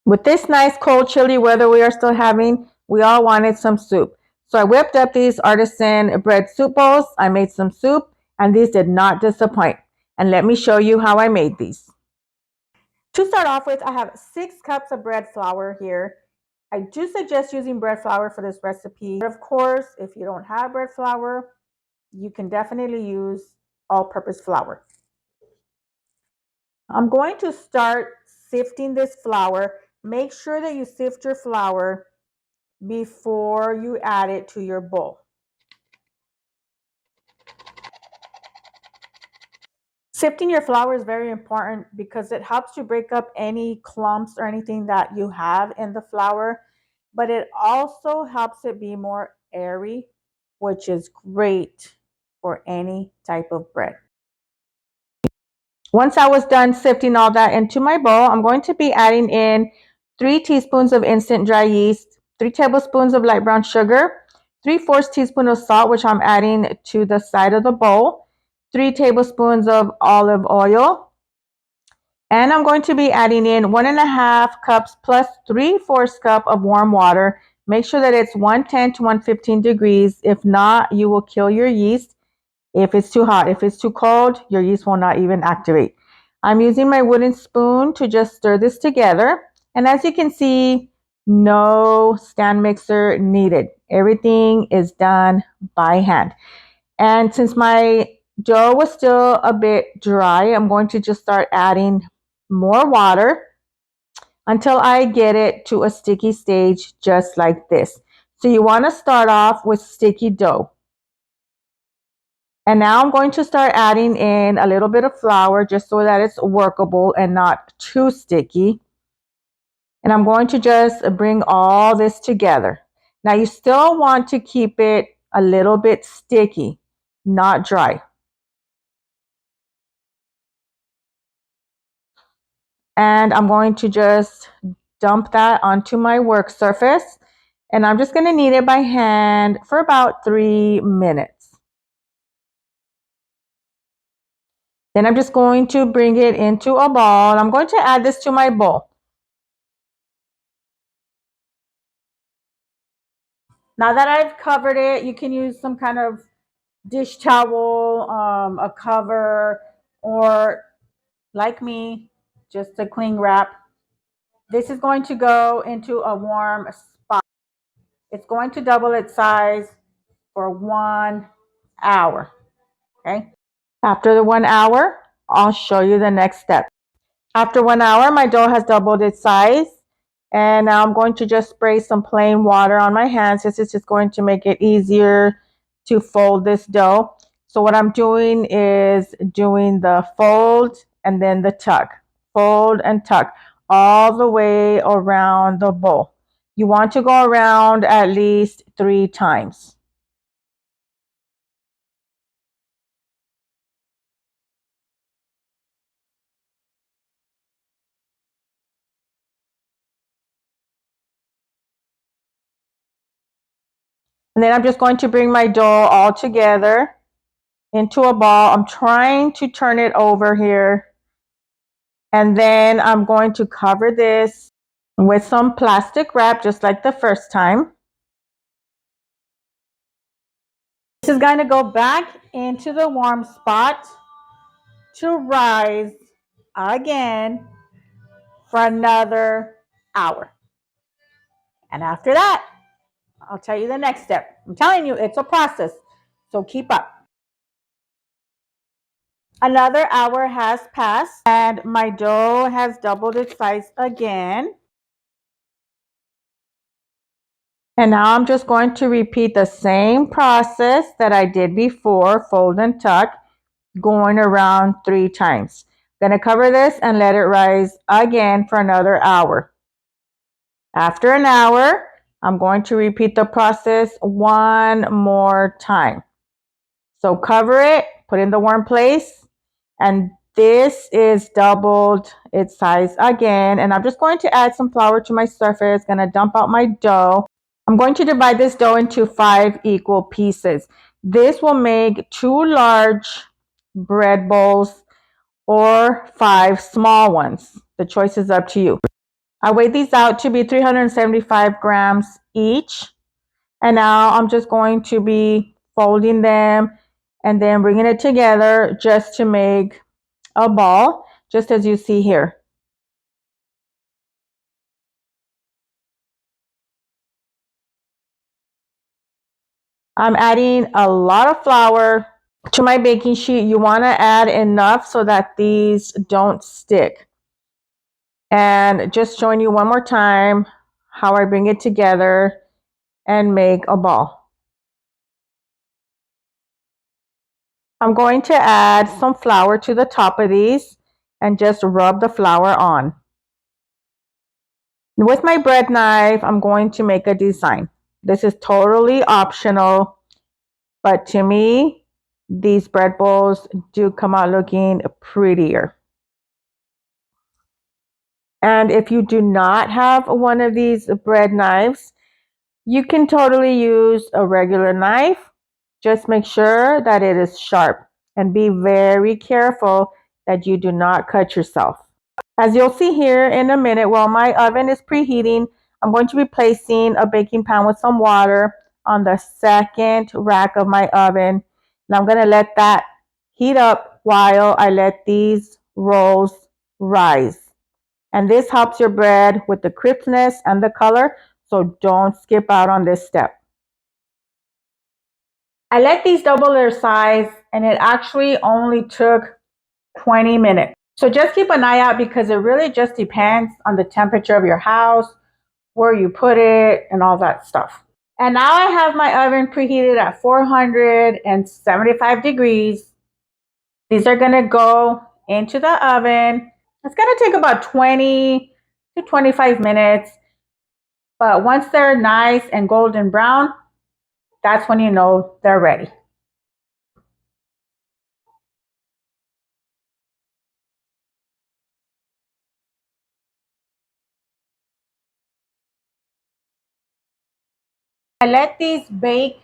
With this nice cold chilly weather we are still having, we all wanted some soup. So I whipped up these Artesan Bread Soup Bowls. I made some soup, and these did not disappoint. And let me show you how I made these. To start off with, I have 6 cups of bread flour here. I do suggest using bread flour for this recipe. But of course, if you don't have bread flour, you can definitely use all-purpose flour. I'm going to start sifting this flour. Make sure that you sift your flour before you add it to your bowl. Sifting your flour is very important because it helps you break up any clumps or anything that you have in the flour, but it also helps it be more airy, which is great for any type of bread. Once I was done sifting all that into my bowl, I'm going to be adding in 3 teaspoons of instant dry yeast, 3 tablespoons of light brown sugar, 3/4 teaspoon of salt, which I'm adding to the side of the bowl, 3 tablespoons of olive oil, and I'm going to be adding in 1.5 cups plus 3/4 cup of warm water. Make sure that it's 110 to 115 degrees. If not, you will kill your yeast. If it's too hot, if it's too cold, your yeast will not even activate. I'm using my wooden spoon to just stir this together. And as you can see, no stand mixer needed. Everything is done by hand. And since my dough was still a bit dry, I'm going to just start adding more water until I get it to a sticky stage just like this. So you want to start off with sticky dough. And now I'm going to start adding in a little bit of flour just so that it's workable and not too sticky. And I'm going to just bring all this together. Now you still want to keep it a little bit sticky, not dry. And I'm going to just dump that onto my work surface. And I'm just going to knead it by hand for about 3 minutes. Then I'm just going to bring it into a ball. I'm going to add this to my bowl. Now that I've covered it, you can use some kind of dish towel, a cover, or like me, just a cling wrap. This is going to go into a warm spot. It's going to double its size for 1 hour. Okay. After the 1 hour, I'll show you the next step. After 1 hour, my dough has doubled its size. And now I'm going to just spray some plain water on my hands. This is just going to make it easier to fold this dough. So what I'm doing is doing the fold and then the tuck. Fold and tuck all the way around the bowl. You want to go around at least 3 times. And then I'm just going to bring my dough all together into a ball. I'm trying to turn it over here. And then I'm going to cover this with some plastic wrap, just like the first time. This is going to go back into the warm spot to rise again for another hour. And after that, I'll tell you the next step. I'm telling you, it's a process, so keep up. Another hour has passed and my dough has doubled its size again. And now I'm just going to repeat the same process that I did before, fold and tuck, going around 3 times. Going to cover this and let it rise again for another hour. After an hour, I'm going to repeat the process 1 more time. So cover it, put it in the warm place, and this is doubled its size again. And I'm just going to add some flour to my surface, going to dump out my dough. I'm going to divide this dough into 5 equal pieces. This will make 2 large bread bowls or 5 small ones. The choice is up to you. I weighed these out to be 375 grams each. And now I'm just going to be folding them and then bringing it together just to make a ball, just as you see here. I'm adding a lot of flour to my baking sheet. You want to add enough so that these don't stick. And just showing you one more time how I bring it together and make a ball. I'm going to add some flour to the top of these and just rub the flour on. With my bread knife, I'm going to make a design. This is totally optional, but to me, these bread bowls do come out looking prettier. And if you do not have one of these bread knives, you can totally use a regular knife. Just make sure that it is sharp and be very careful that you do not cut yourself. As you'll see here in a minute, while my oven is preheating, I'm going to be placing a baking pan with some water on the second rack of my oven. And I'm going to let that heat up while I let these rolls rise. And this helps your bread with the crispness and the color, so don't skip out on this step. I let these double their size, and it actually only took 20 minutes. So just keep an eye out because it really just depends on the temperature of your house, where you put it, and all that stuff. And now I have my oven preheated at 475 degrees. These are going to go into the oven. It's going to take about 20 to 25 minutes. But once they're nice and golden brown, that's when you know they're ready. I let these bake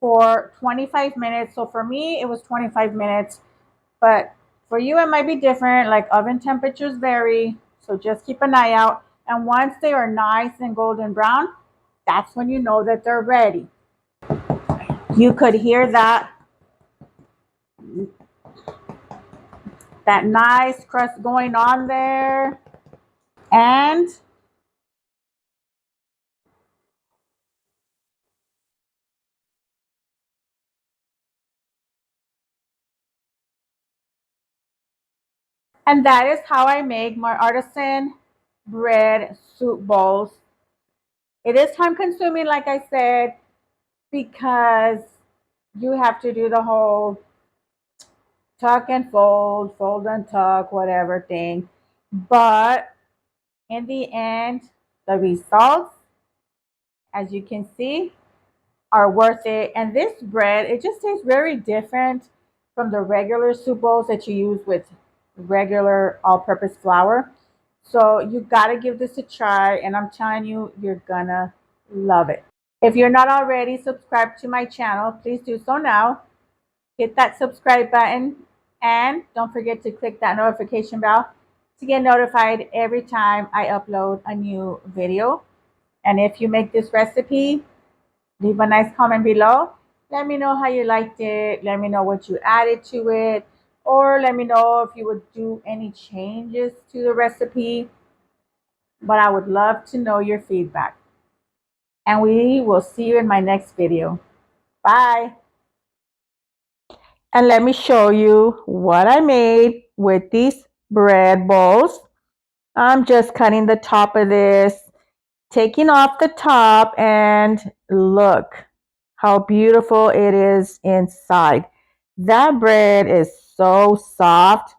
for 25 minutes. So for me, it was 25 minutes. But for you, it might be different. Like oven temperatures vary. So just keep an eye out. And once they are nice and golden brown, that's when you know that they're ready. You could hear that nice crust going on there. And that is how I make my artisan bread soup bowls. It is time consuming, like I said, because you have to do the whole tuck and fold, fold and tuck, whatever thing. But in the end, the results, as you can see, are worth it. And this bread, it just tastes very different from the regular soup bowls that you use with regular all-purpose flour. So you gotta give this a try, and I'm telling you, you're gonna love it. If you're not already subscribed to my channel, please do so now. Hit that subscribe button and don't forget to click that notification bell to get notified every time I upload a new video. And if you make this recipe, leave a nice comment below. Let me know how you liked it. Let me know what you added to it. Or let me know if you would do any changes to the recipe. But I would love to know your feedback. And we will see you in my next video. Bye. And let me show you what I made with these bread bowls. I'm just cutting the top of this, taking off the top, and look how beautiful it is inside. That bread is so soft.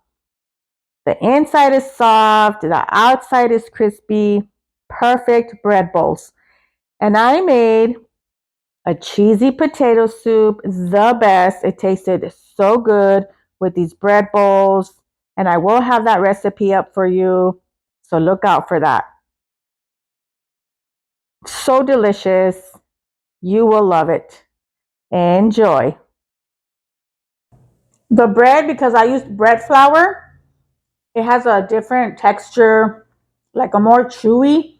The inside is soft, the outside is crispy. Perfect bread bowls. And I made a cheesy potato soup, the best. It tasted so good with these bread bowls. And I will have that recipe up for you. So look out for that. So delicious. You will love it. Enjoy. The bread, because I used bread flour, it has a different texture like a more chewy,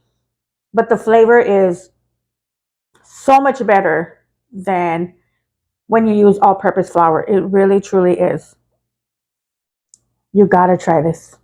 but the flavor is so much better than when you use all-purpose flour. It really truly is. You gotta try this.